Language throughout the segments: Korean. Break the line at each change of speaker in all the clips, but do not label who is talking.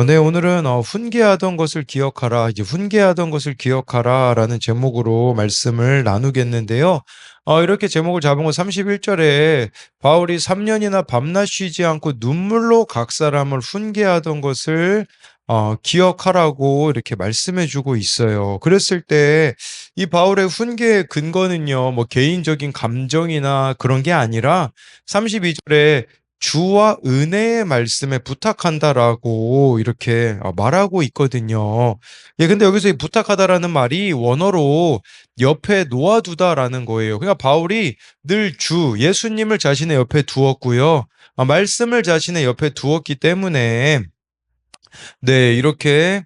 네, 오늘은 훈계하던 것을 기억하라, 이제 훈계하던 것을 기억하라라는 제목으로 말씀을 나누겠는데요. 이렇게 제목을 잡은 건 31절에 바울이 3년이나 밤낮 쉬지 않고 눈물로 각 사람을 훈계하던 것을 기억하라고 이렇게 말씀해 주고 있어요. 그랬을 때 이 바울의 훈계의 근거는요, 뭐 개인적인 감정이나 그런 게 아니라 32절에 주와 은혜의 말씀에 부탁한다라고 이렇게 말하고 있거든요. 예, 근데 여기서 이 부탁하다라는 말이 원어로 옆에 놓아두다라는 거예요. 그러니까 바울이 늘 예수님을 자신의 옆에 두었고요. 말씀을 자신의 옆에 두었기 때문에 네, 이렇게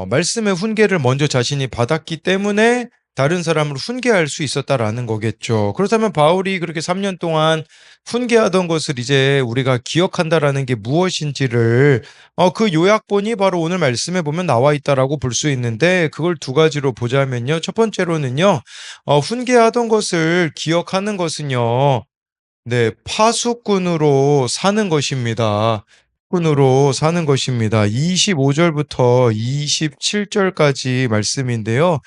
말씀의 훈계를 먼저 자신이 받았기 때문에 다른 사람을 훈계할 수 있었다라는 거겠죠. 그렇다면 바울이 그렇게 3년 동안 훈계하던 것을 이제 우리가 기억한다라는 게 무엇인지를 그 요약본이 바로 오늘 말씀에 보면 나와 있다라고 볼 수 있는데 그걸 두 가지로 보자면요. 첫 번째로는요. 훈계하던 것을 기억하는 것은요. 네, 파수꾼으로 사는 것입니다. 꾼으로 사는 것입니다. 25절부터 27절까지 말씀인데요.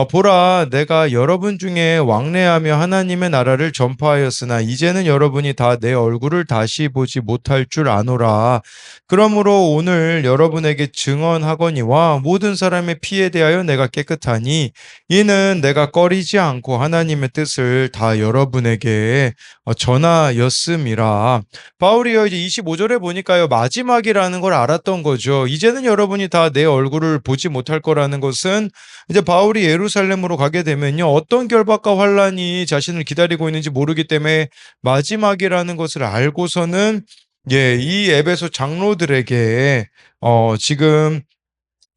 보라, 내가 여러분 중에 왕래하며 하나님의 나라를 전파하였으나 이제는 여러분이 다 내 얼굴을 다시 보지 못할 줄 아노라. 그러므로 오늘 여러분에게 증언하거니와 모든 사람의 피에 대하여 내가 깨끗하니 이는 내가 꺼리지 않고 하나님의 뜻을 다 여러분에게 전하였음이라. 바울이요, 이제 25절에 보니까요, 마지막이라는 걸 알았던 거죠. 이제는 여러분이 다 내 얼굴을 보지 못할 거라는 것은 이제 바울이 예루살렘으로 가게 되면요, 어떤 결박과 환란이 자신을 기다리고 있는지 모르기 때문에 마지막이라는 것을 알고서는 예, 이 에베소 장로들에게 지금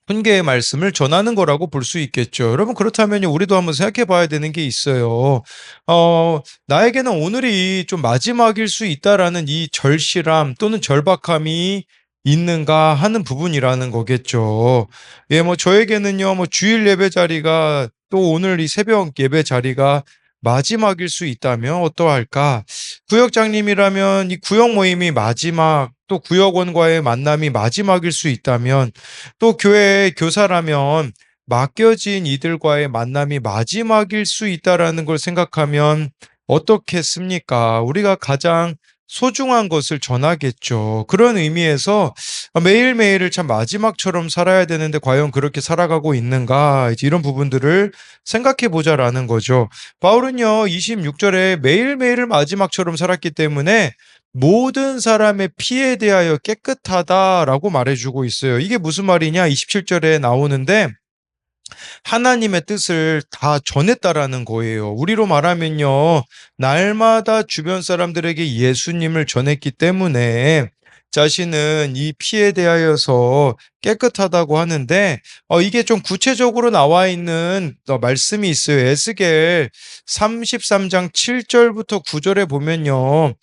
훈계의 말씀을 전하는 거라고 볼 수 있겠죠. 여러분, 그렇다면요, 우리도 한번 생각해 봐야 되는 게 있어요. 나에게는 오늘이 좀 마지막일 수 있다라는 이 절실함 또는 절박함이 있는가 하는 부분이라는 거겠죠. 예, 뭐 저에게는요, 뭐 주일 예배 자리가 또 오늘 이 새벽 예배 자리가 마지막일 수 있다면 어떠할까? 구역장님이라면 이 구역 모임이 마지막, 또 구역원과의 만남이 마지막일 수 있다면 또 교회 교사라면 맡겨진 이들과의 만남이 마지막일 수 있다라는 걸 생각하면 어떻겠습니까? 우리가 가장 소중한 것을 전하겠죠. 그런 의미에서 매일매일을 참 마지막처럼 살아야 되는데 과연 그렇게 살아가고 있는가? 이제 이런 부분들을 생각해 보자라는 거죠. 바울은요, 26절에 매일매일을 마지막처럼 살았기 때문에 모든 사람의 피에 대하여 깨끗하다라고 말해주고 있어요. 이게 무슨 말이냐? 27절에 나오는데 하나님의 뜻을 다 전했다라는 거예요. 우리로 말하면요, 날마다 주변 사람들에게 예수님을 전했기 때문에 자신은 이 피에 대하여서 깨끗하다고 하는데 이게 좀 구체적으로 나와 있는 말씀이 있어요. 에스겔 33장 7절부터 9절에 보면요.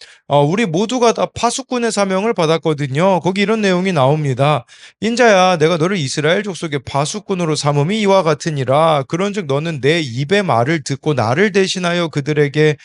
우리 모두가 다 파수꾼의 사명을 받았거든요. 거기 이런 내용이 나옵니다. 인자야, 내가 너를 이스라엘 족속의 파수꾼으로 삼음이 이와 같으니라. 그런즉 너는 내 입의 말을 듣고 나를 대신하여 그들에게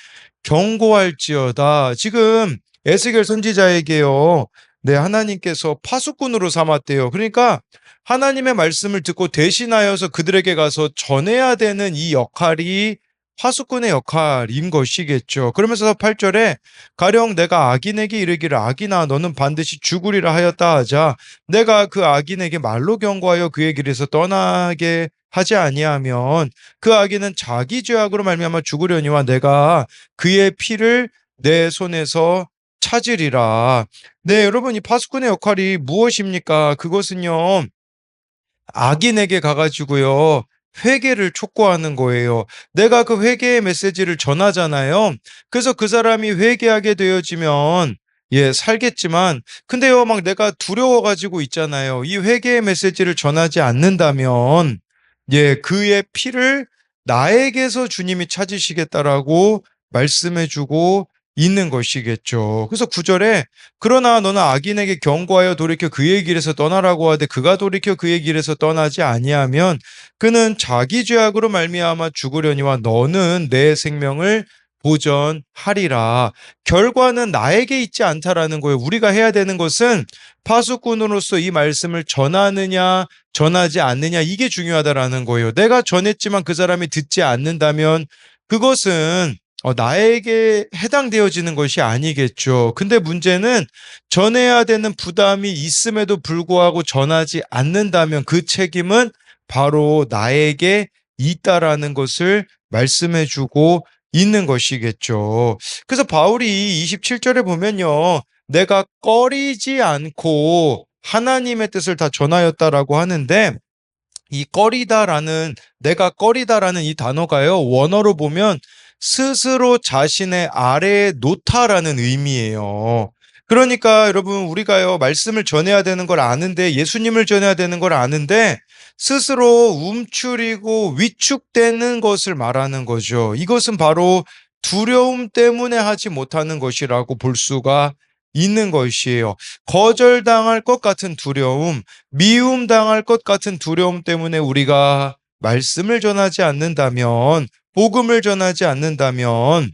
경고할지어다. 지금 에스겔 선지자에게요, 네, 하나님께서 파수꾼으로 삼았대요. 그러니까 하나님의 말씀을 듣고 대신하여서 그들에게 가서 전해야 되는 이 역할이 파수꾼의 역할인 것이겠죠. 그러면서 8절에 가령 내가 악인에게 이르기를 악인아 너는 반드시 죽으리라 하였다 하자 내가 그 악인에게 말로 경고하여 그의 길에서 떠나게 하지 아니하면 그 악인은 자기 죄악으로 말미암아 죽으려니와 내가 그의 피를 내 손에서 찾으리라. 네, 여러분, 이 파수꾼의 역할이 무엇입니까? 그것은요, 악인에게 가가지고요, 회개를 촉구하는 거예요. 내가 그 회개의 메시지를 전하잖아요. 그래서 그 사람이 회개하게 되어지면, 예, 살겠지만, 근데요, 막 내가 두려워가지고 있잖아요. 이 회개의 메시지를 전하지 않는다면, 예, 그의 피를 나에게서 주님이 찾으시겠다라고 말씀해주고 있는 것이겠죠. 그래서 9절에 그러나 너는 악인에게 경고하여 돌이켜 그의 길에서 떠나라고 하되 그가 돌이켜 그의 길에서 떠나지 아니하면 그는 자기 죄악으로 말미암아 죽으려니와 너는 내 생명을 보전하리라. 결과는 나에게 있지 않다라는 거예요. 우리가 해야 되는 것은 파수꾼으로서 이 말씀을 전하느냐 전하지 않느냐 이게 중요하다라는 거예요. 내가 전했지만 그 사람이 듣지 않는다면 그것은 나에게 해당되어지는 것이 아니겠죠. 근데 문제는 전해야 되는 부담이 있음에도 불구하고 전하지 않는다면 그 책임은 바로 나에게 있다라는 것을 말씀해 주고 있는 것이겠죠. 그래서 바울이 27절에 보면요. 내가 꺼리지 않고 하나님의 뜻을 다 전하였다라고 하는데 이 꺼리다라는 내가 꺼리다라는 이 단어가요. 원어로 보면 스스로 자신의 아래에 놓다라는 의미예요. 그러니까 여러분 우리가요. 말씀을 전해야 되는 걸 아는데 예수님을 전해야 되는 걸 아는데 스스로 움츠리고 위축되는 것을 말하는 거죠. 이것은 바로 두려움 때문에 하지 못하는 것이라고 볼 수가 있는 것이에요. 거절당할 것 같은 두려움, 미움당할 것 같은 두려움 때문에 우리가 말씀을 전하지 않는다면, 복음을 전하지 않는다면,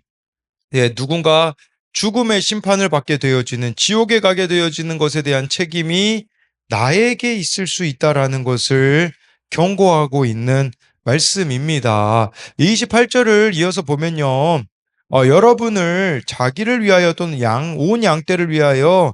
누군가 죽음의 심판을 받게 되어지는, 지옥에 가게 되어지는 것에 대한 책임이 나에게 있을 수 있다라는 것을 경고하고 있는 말씀입니다. 28절을 이어서 보면요. 여러분을 자기를 위하여 또는 온 양떼를 위하여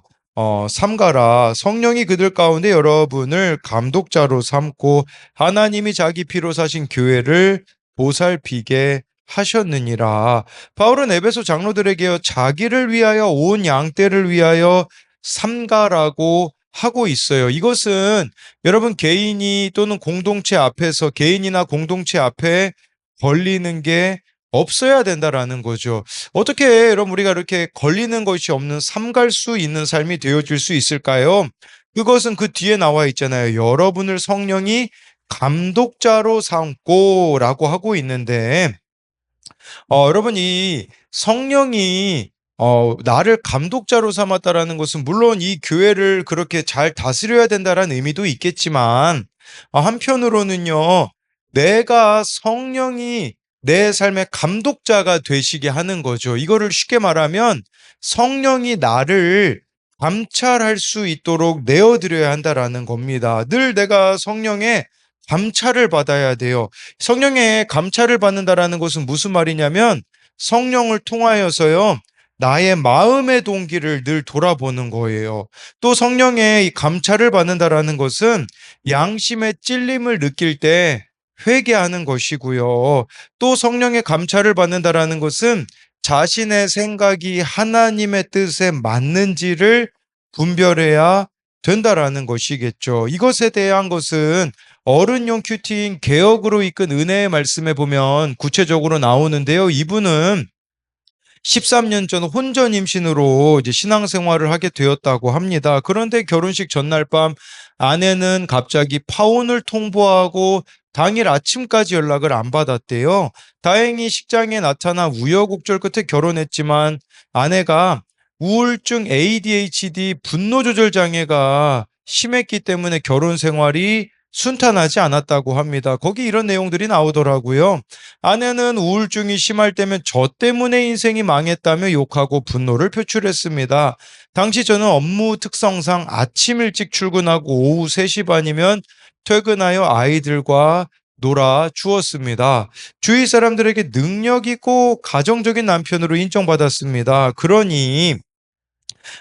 삼가라. 성령이 그들 가운데 여러분을 감독자로 삼고 하나님이 자기 피로 사신 교회를 보살피게 하셨느니라. 바울은 에베소 장로들에게 자기를 위하여 온 양떼를 위하여 삼가라고 하고 있어요. 이것은 여러분 개인이 또는 공동체 앞에서 개인이나 공동체 앞에 걸리는 게 없어야 된다라는 거죠. 어떻게 여러분 우리가 이렇게 걸리는 것이 없는 삼갈 수 있는 삶이 되어질 수 있을까요? 그것은 그 뒤에 나와 있잖아요. 여러분을 성령이 감독자로 삼고라고 하고 있는데 여러분 이 성령이 나를 감독자로 삼았다라는 것은 물론 이 교회를 그렇게 잘 다스려야 된다라는 의미도 있겠지만 한편으로는요. 내가 성령이 내 삶의 감독자가 되시게 하는 거죠. 이거를 쉽게 말하면 성령이 나를 감찰할 수 있도록 내어드려야 한다라는 겁니다. 늘 내가 성령의 감찰을 받아야 돼요. 성령의 감찰을 받는다라는 것은 무슨 말이냐면 성령을 통하여서요. 나의 마음의 동기를 늘 돌아보는 거예요. 또 성령의 이 감찰을 받는다라는 것은 양심의 찔림을 느낄 때 회개하는 것이고요. 또 성령의 감찰을 받는다라는 것은 자신의 생각이 하나님의 뜻에 맞는지를 분별해야 된다라는 것이겠죠. 이것에 대한 것은 어른용 큐티인 개혁으로 이끈 은혜의 말씀에 보면 구체적으로 나오는데요. 이분은 13년 전 혼전 임신으로 이제 신앙생활을 하게 되었다고 합니다. 그런데 결혼식 전날 밤 아내는 갑자기 파혼을 통보하고 당일 아침까지 연락을 안 받았대요. 다행히 식장에 나타나 우여곡절 끝에 결혼했지만 아내가 우울증, ADHD, 분노 조절 장애가 심했기 때문에 결혼 생활이 순탄하지 않았다고 합니다. 거기 이런 내용들이 나오더라고요. 아내는 우울증이 심할 때면 저 때문에 인생이 망했다며 욕하고 분노를 표출했습니다. 당시 저는 업무 특성상 아침 일찍 출근하고 오후 3시 반이면 퇴근하여 아이들과 놀아 주었습니다. 주위 사람들에게 능력 있고 가정적인 남편으로 인정받았습니다. 그러니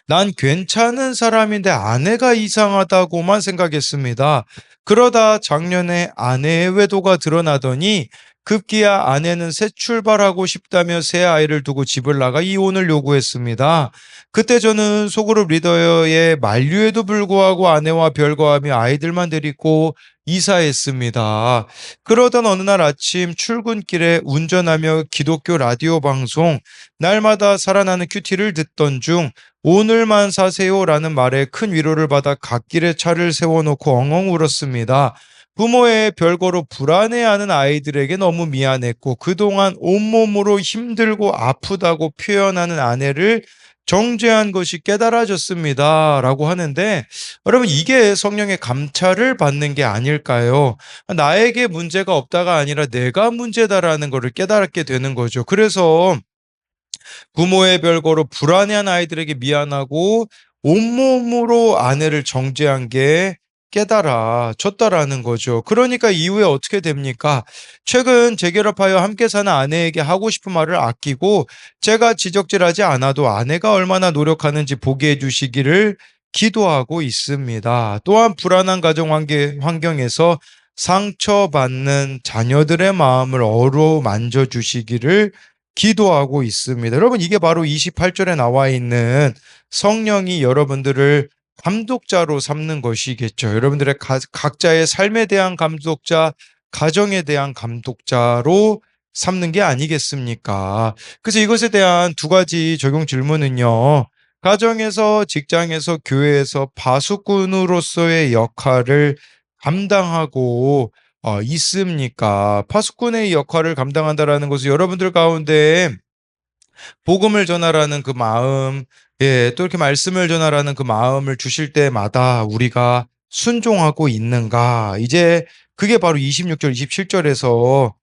난 괜찮은 사람인데 아내가 이상하다고만 생각했습니다. 그러다 작년에 아내의 외도가 드러나더니 급기야 아내는 새 출발하고 싶다며 새 아이를 두고 집을 나가 이혼을 요구했습니다. 그때 저는 소그룹 리더의 만류에도 불구하고 아내와 별거하며 아이들만 데리고 이사했습니다. 그러던 어느 날 아침 출근길에 운전하며 기독교 라디오 방송 날마다 살아나는 큐티를 듣던 중 오늘만 사세요라는 말에 큰 위로를 받아 갓길에 차를 세워놓고 엉엉 울었습니다. 부모의 별거로 불안해하는 아이들에게 너무 미안했고 그동안 온몸으로 힘들고 아프다고 표현하는 아내를 정죄한 것이 깨달아졌습니다. 라고 하는데 여러분 이게 성령의 감찰을 받는 게 아닐까요? 나에게 문제가 없다가 아니라 내가 문제다라는 것을 깨달게 되는 거죠. 그래서 부모의 별거로 불안해한 아이들에게 미안하고 온몸으로 아내를 정죄한 게 깨달아졌다라는 거죠. 그러니까 이후에 어떻게 됩니까? 최근 재결합하여 함께 사는 아내에게 하고 싶은 말을 아끼고 제가 지적질하지 않아도 아내가 얼마나 노력하는지 보게 해 주시기를 기도하고 있습니다. 또한 불안한 가정 환경에서 상처받는 자녀들의 마음을 어루만져 주시기를 기도하고 있습니다. 여러분, 이게 바로 28절에 나와 있는 성령이 여러분들을 감독자로 삼는 것이겠죠. 여러분들의 각자의 삶에 대한 감독자, 가정에 대한 감독자로 삼는 게 아니겠습니까? 그래서 이것에 대한 두 가지 적용 질문은요. 가정에서, 직장에서, 교회에서 파수꾼으로서의 역할을 감당하고 있습니까? 파수꾼의 역할을 감당한다라는 것은 여러분들 가운데 복음을 전하라는 그 마음, 또 이렇게 말씀을 전하라는 그 마음을 주실 때마다 우리가 순종하고 있는가? 이제 그게 바로 26절, 27절에서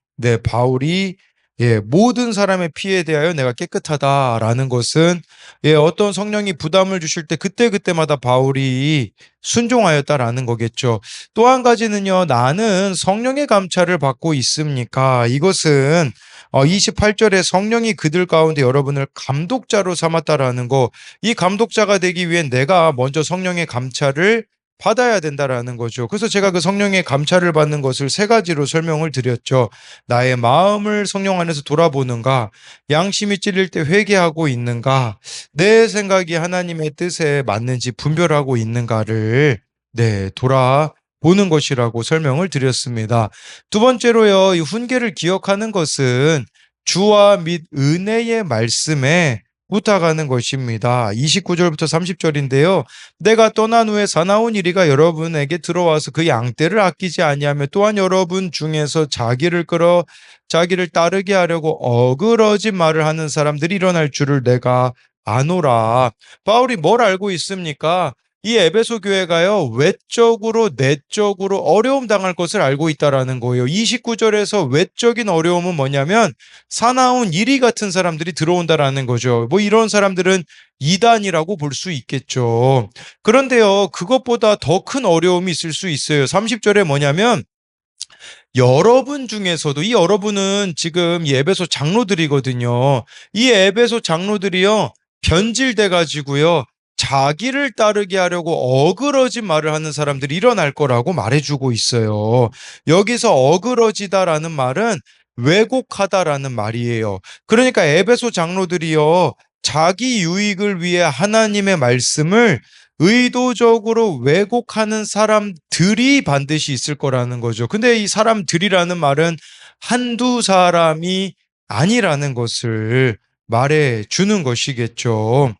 바울이 모든 사람의 피에 대하여 내가 깨끗하다라는 것은 어떤 성령이 부담을 주실 때 그때그때마다 바울이 순종하였다라는 거겠죠. 또 한 가지는요, 나는 성령의 감찰을 받고 있습니까? 이것은 28절에 성령이 그들 가운데 여러분을 감독자로 삼았다라는 거, 이 감독자가 되기 위해 내가 먼저 성령의 감찰을 받아야 된다라는 거죠. 그래서 제가 그 성령의 감찰을 받는 것을 세 가지로 설명을 드렸죠. 나의 마음을 성령 안에서 돌아보는가, 양심이 찔릴 때 회개하고 있는가, 내 생각이 하나님의 뜻에 맞는지 분별하고 있는가를 돌아보는 것이라고 설명을 드렸습니다. 두 번째로요, 이 훈계를 기억하는 것은 주와 및 은혜의 말씀에 부탁하는 것입니다. 29절부터 30절인데요. 내가 떠난 후에 사나운 이리가 여러분에게 들어와서 그 양떼를 아끼지 아니하며 또한 여러분 중에서 자기를 끌어 자기를 따르게 하려고 어그러진 말을 하는 사람들이 일어날 줄을 내가 아노라. 바울이 뭘 알고 있습니까? 이 에베소 교회가요, 외적으로 내적으로 어려움 당할 것을 알고 있다라는 거예요. 29절에서 외적인 어려움은 뭐냐면 사나운 이리 같은 사람들이 들어온다라는 거죠. 뭐 이런 사람들은 이단이라고 볼 수 있겠죠. 그런데요, 그것보다 더 큰 어려움이 있을 수 있어요. 30절에 뭐냐면 여러분 중에서도, 이 여러분은 지금 이 에베소 장로들이거든요. 이 에베소 장로들이요, 변질돼 가지고요, 자기를 따르게 하려고 어그러진 말을 하는 사람들이 일어날 거라고 말해주고 있어요. 여기서 어그러지다라는 말은 왜곡하다라는 말이에요. 그러니까 에베소 장로들이요, 자기 유익을 위해 하나님의 말씀을 의도적으로 왜곡하는 사람들이 반드시 있을 거라는 거죠. 근데 이 사람들이라는 말은 한두 사람이 아니라는 것을 말해 주는 것이겠죠.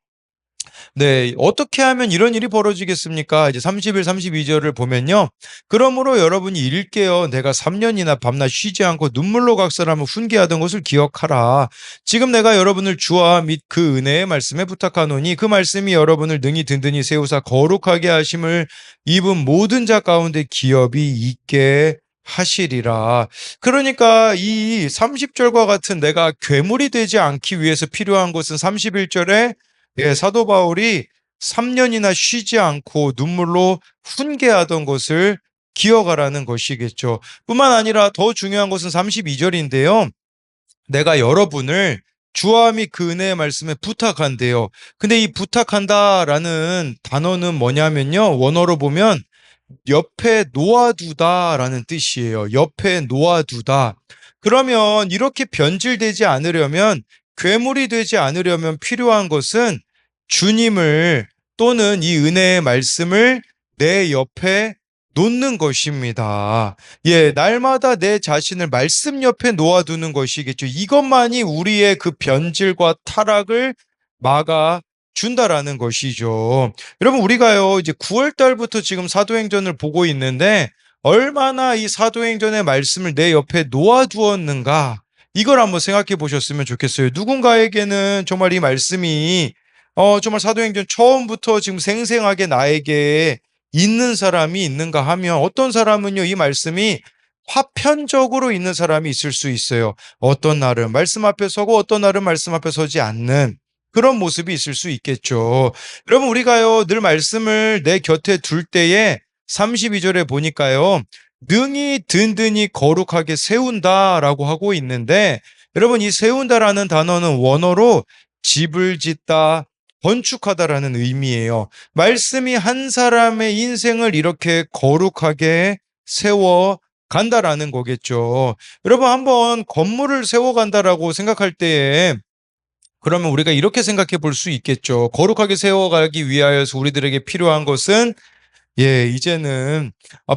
어떻게 하면 이런 일이 벌어지겠습니까? 이제 31, 32절을 보면요. 그러므로 여러분이 일깨어 내가 3년이나 밤낮 쉬지 않고 눈물로 각설하며 훈계하던 것을 기억하라. 지금 내가 여러분을 주와 및 그 은혜의 말씀에 부탁하노니 그 말씀이 여러분을 능히 든든히 세우사 거룩하게 하심을 입은 모든 자 가운데 기업이 있게 하시리라. 그러니까 이 30절과 같은 내가 괴물이 되지 않기 위해서 필요한 것은 31절에 사도 바울이 3년이나 쉬지 않고 눈물로 훈계하던 것을 기억하라는 것이겠죠. 뿐만 아니라 더 중요한 것은 32절인데요. 내가 여러분을 주와 및 그 은혜의 말씀에 부탁한대요. 근데 이 부탁한다라는 단어는 뭐냐면요, 원어로 보면 옆에 놓아두다라는 뜻이에요. 옆에 놓아두다. 그러면 이렇게 변질되지 않으려면, 괴물이 되지 않으려면 필요한 것은 주님을, 또는 이 은혜의 말씀을 내 옆에 놓는 것입니다. 날마다 내 자신을 말씀 옆에 놓아두는 것이겠죠. 이것만이 우리의 그 변질과 타락을 막아 준다라는 것이죠. 여러분, 우리가요, 이제 9월 달부터 지금 사도행전을 보고 있는데 얼마나 이 사도행전의 말씀을 내 옆에 놓아두었는가, 이걸 한번 생각해 보셨으면 좋겠어요. 누군가에게는 정말 이 말씀이 정말 사도행전 처음부터 지금 생생하게 나에게 있는 사람이 있는가 하면, 어떤 사람은요, 이 말씀이 화편적으로 있는 사람이 있을 수 있어요. 어떤 날은 말씀 앞에 서고 어떤 날은 말씀 앞에 서지 않는 그런 모습이 있을 수 있겠죠. 여러분 우리가요 늘 말씀을 내 곁에 둘 때에 32절에 보니까요. 능히 든든히 거룩하게 세운다라고 하고 있는데 여러분 이 세운다라는 단어는 원어로 집을 짓다, 건축하다라는 의미예요. 말씀이 한 사람의 인생을 이렇게 거룩하게 세워 간다라는 거겠죠. 여러분 한번 건물을 세워 간다라고 생각할 때에 그러면 우리가 이렇게 생각해 볼 수 있겠죠. 거룩하게 세워가기 위하여서 우리들에게 필요한 것은 이제는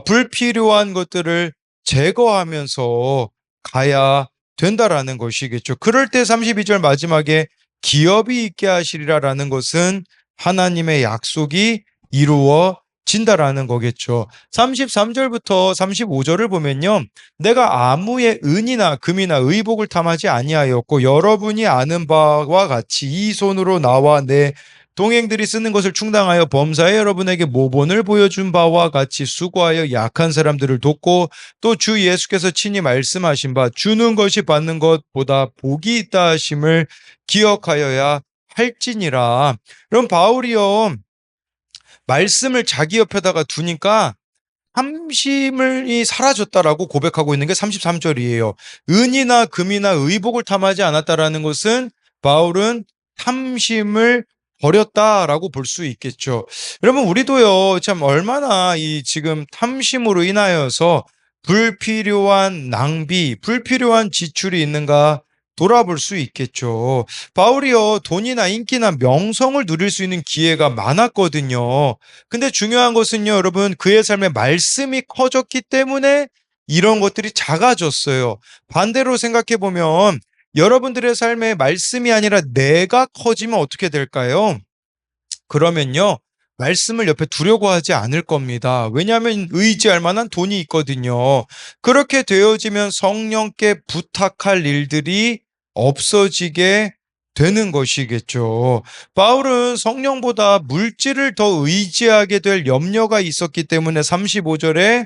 불필요한 것들을 제거하면서 가야 된다라는 것이겠죠. 그럴 때 32절 마지막에 기업이 있게 하시리라라는 것은 하나님의 약속이 이루어진다라는 거겠죠. 33절부터 35절을 보면요. 내가 아무의 은이나 금이나 의복을 탐하지 아니하였고 여러분이 아는 바와 같이 이 손으로 나와 내 동행들이 쓰는 것을 충당하여 범사에 여러분에게 모본을 보여준 바와 같이 수고하여 약한 사람들을 돕고 또 주 예수께서 친히 말씀하신 바 주는 것이 받는 것보다 복이 있다 하심을 기억하여야 할지니라. 그럼 바울이요 말씀을 자기 옆에다가 두니까 탐심이 사라졌다라고 고백하고 있는 게 33절이에요. 은이나 금이나 의복을 탐하지 않았다라는 것은 바울은 탐심을 버렸다라고 볼 수 있겠죠. 여러분 우리도요 참 얼마나 이 지금 탐심으로 인하여서 불필요한 낭비, 불필요한 지출이 있는가 돌아볼 수 있겠죠. 바울이요 돈이나 인기나 명성을 누릴 수 있는 기회가 많았거든요. 근데 중요한 것은요, 여러분, 그의 삶에 말씀이 커졌기 때문에 이런 것들이 작아졌어요. 반대로 생각해 보면 여러분들의 삶에 말씀이 아니라 내가 커지면 어떻게 될까요? 그러면요, 말씀을 옆에 두려고 하지 않을 겁니다. 왜냐하면 의지할 만한 돈이 있거든요. 그렇게 되어지면 성령께 부탁할 일들이 없어지게 되는 것이겠죠. 바울은 성령보다 물질을 더 의지하게 될 염려가 있었기 때문에 35절에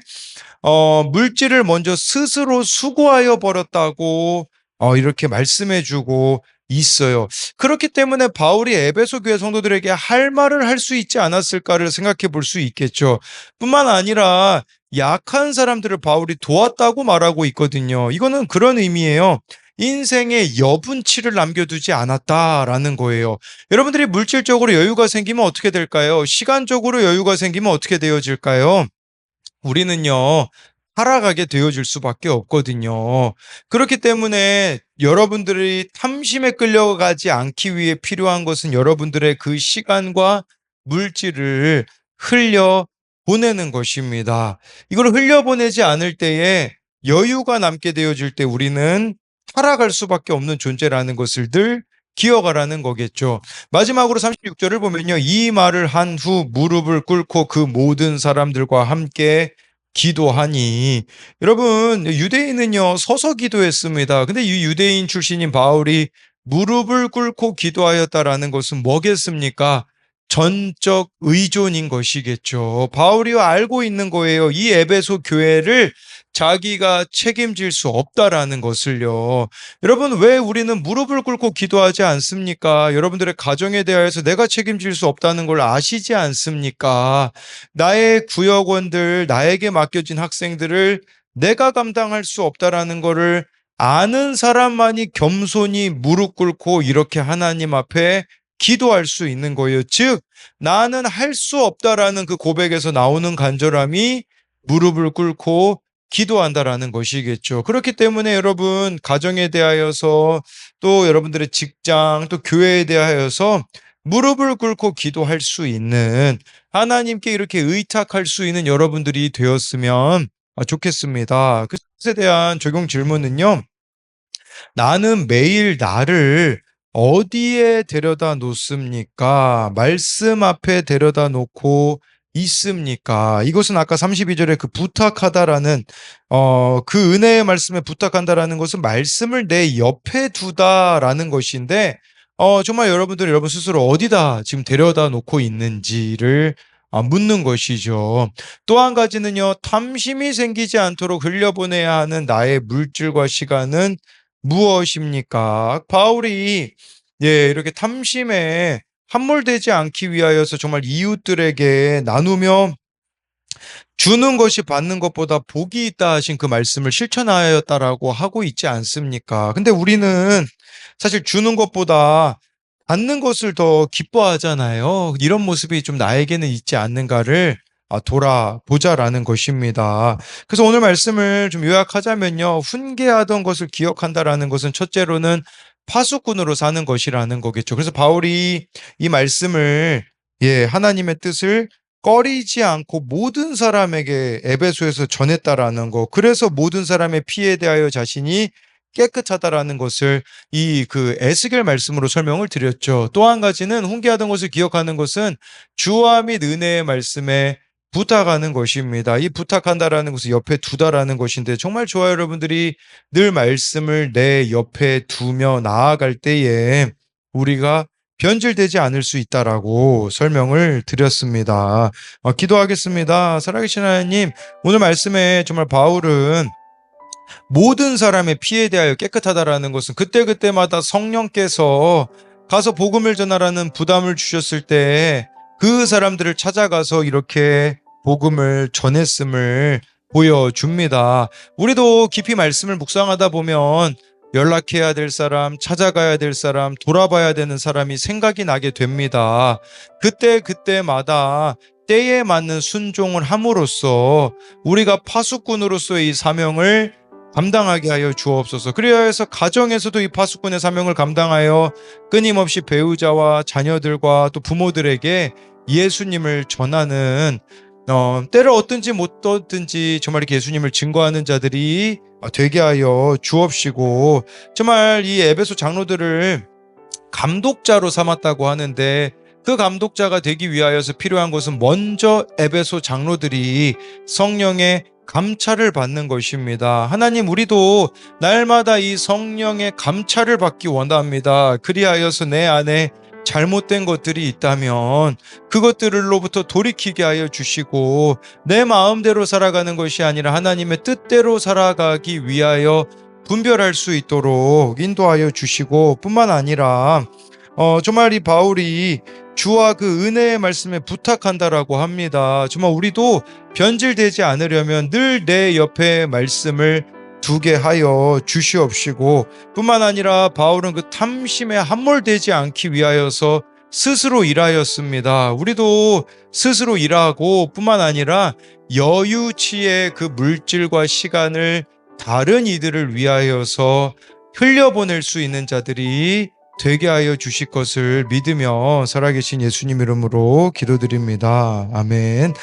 물질을 먼저 스스로 수고하여 버렸다고 이렇게 말씀해 주고 있어요. 그렇기 때문에 바울이 에베소 교회 성도들에게 할 말을 할 수 있지 않았을까를 생각해 볼 수 있겠죠. 뿐만 아니라 약한 사람들을 바울이 도왔다고 말하고 있거든요. 이거는 그런 의미예요. 인생에 여분치를 남겨두지 않았다라는 거예요. 여러분들이 물질적으로 여유가 생기면 어떻게 될까요? 시간적으로 여유가 생기면 어떻게 되어질까요? 우리는요, 살아가게 되어질 수밖에 없거든요. 그렇기 때문에 여러분들이 탐심에 끌려가지 않기 위해 필요한 것은 여러분들의 그 시간과 물질을 흘려 보내는 것입니다. 이걸 흘려보내지 않을 때에 여유가 남게 되어질 때 우리는 살아갈 수밖에 없는 존재라는 것을 늘 기억하라는 거겠죠. 마지막으로 36절을 보면요. 이 말을 한 후 무릎을 꿇고 그 모든 사람들과 함께 기도하니 여러분 유대인은요 서서 기도했습니다. 근데 이 유대인 출신인 바울이 무릎을 꿇고 기도하였다라는 것은 뭐겠습니까? 전적 의존인 것이겠죠. 바울이 알고 있는 거예요. 이 에베소 교회를 자기가 책임질 수 없다라는 것을요. 여러분 왜 우리는 무릎을 꿇고 기도하지 않습니까? 여러분들의 가정에 대하여서 내가 책임질 수 없다는 걸 아시지 않습니까? 나의 구역원들, 나에게 맡겨진 학생들을 내가 감당할 수 없다라는 거를 아는 사람만이 겸손히 무릎 꿇고 이렇게 하나님 앞에 기도할 수 있는 거예요. 즉, 나는 할 수 없다라는 그 고백에서 나오는 간절함이 무릎을 꿇고 기도한다라는 것이겠죠. 그렇기 때문에 여러분, 가정에 대하여서 또 여러분들의 직장, 또 교회에 대하여서 무릎을 꿇고 기도할 수 있는 하나님께 이렇게 의탁할 수 있는 여러분들이 되었으면 좋겠습니다. 그것에 대한 적용 질문은요. 나는 매일 나를 어디에 데려다 놓습니까? 말씀 앞에 데려다 놓고 있습니까? 이것은 아까 32절에 그 부탁하다라는 그 은혜의 말씀에 부탁한다라는 것은 말씀을 내 옆에 두다라는 것인데 정말 여러분들 여러분 스스로 어디다 지금 데려다 놓고 있는지를 묻는 것이죠. 또 한 가지는요. 탐심이 생기지 않도록 흘려보내야 하는 나의 물질과 시간은 무엇입니까? 바울이 이렇게 탐심에 함몰되지 않기 위하여서 정말 이웃들에게 나누며 주는 것이 받는 것보다 복이 있다 하신 그 말씀을 실천하였다라고 하고 있지 않습니까? 근데 우리는 사실 주는 것보다 받는 것을 더 기뻐하잖아요. 이런 모습이 좀 나에게는 있지 않는가를 돌아보자라는 것입니다. 그래서 오늘 말씀을 좀 요약하자면요. 훈계하던 것을 기억한다라는 것은 첫째로는 파수꾼으로 사는 것이라는 거겠죠. 그래서 바울이 이 말씀을 하나님의 뜻을 꺼리지 않고 모든 사람에게 에베소에서 전했다라는 거. 그래서 모든 사람의 피에 대하여 자신이 깨끗하다라는 것을 이 그 에스겔 말씀으로 설명을 드렸죠. 또 한 가지는 훈계하던 것을 기억하는 것은 주와 및 은혜의 말씀에 부탁하는 것입니다. 이 부탁한다라는 것은 옆에 두다라는 것인데 정말 좋아요. 여러분들이 늘 말씀을 내 옆에 두며 나아갈 때에 우리가 변질되지 않을 수 있다라고 설명을 드렸습니다. 기도하겠습니다. 살아계신 하나님, 오늘 말씀에 정말 바울은 모든 사람의 피에 대하여 깨끗하다라는 것은 그때그때마다 성령께서 가서 복음을 전하라는 부담을 주셨을 때 그 사람들을 찾아가서 이렇게 복음을 전했음을 보여줍니다. 우리도 깊이 말씀을 묵상하다 보면 연락해야 될 사람, 찾아가야 될 사람, 돌아봐야 되는 사람이 생각이 나게 됩니다. 그때마다 때에 맞는 순종을 함으로써 우리가 파수꾼으로서의 이 사명을 감당하게 하여 주옵소서. 그래야 해서 가정에서도 이 파수꾼의 사명을 감당하여 끊임없이 배우자와 자녀들과 또 부모들에게 예수님을 전하는 때를 얻든지 못 얻든지 정말 이렇게 예수님을 증거하는 자들이 되게 하여 주옵시고, 정말 이 에베소 장로들을 감독자로 삼았다고 하는데 그 감독자가 되기 위하여서 필요한 것은 먼저 에베소 장로들이 성령의 감찰을 받는 것입니다. 하나님, 우리도 날마다 이 성령의 감찰을 받기 원합니다. 그리하여서 내 안에 잘못된 것들이 있다면 그것들로부터 돌이키게 하여 주시고 내 마음대로 살아가는 것이 아니라 하나님의 뜻대로 살아가기 위하여 분별할 수 있도록 인도하여 주시고, 뿐만 아니라 정말 이 바울이 주와 그 은혜의 말씀에 부탁한다라고 합니다. 정말 우리도 변질되지 않으려면 늘 내 옆에 말씀을 두게 하여 주시옵시고, 뿐만 아니라 바울은 그 탐심에 함몰되지 않기 위하여서 스스로 일하였습니다. 우리도 스스로 일하고 뿐만 아니라 여유치의 그 물질과 시간을 다른 이들을 위하여서 흘려보낼 수 있는 자들이 되게 하여 주실 것을 믿으며 살아계신 예수님 이름으로 기도드립니다. 아멘.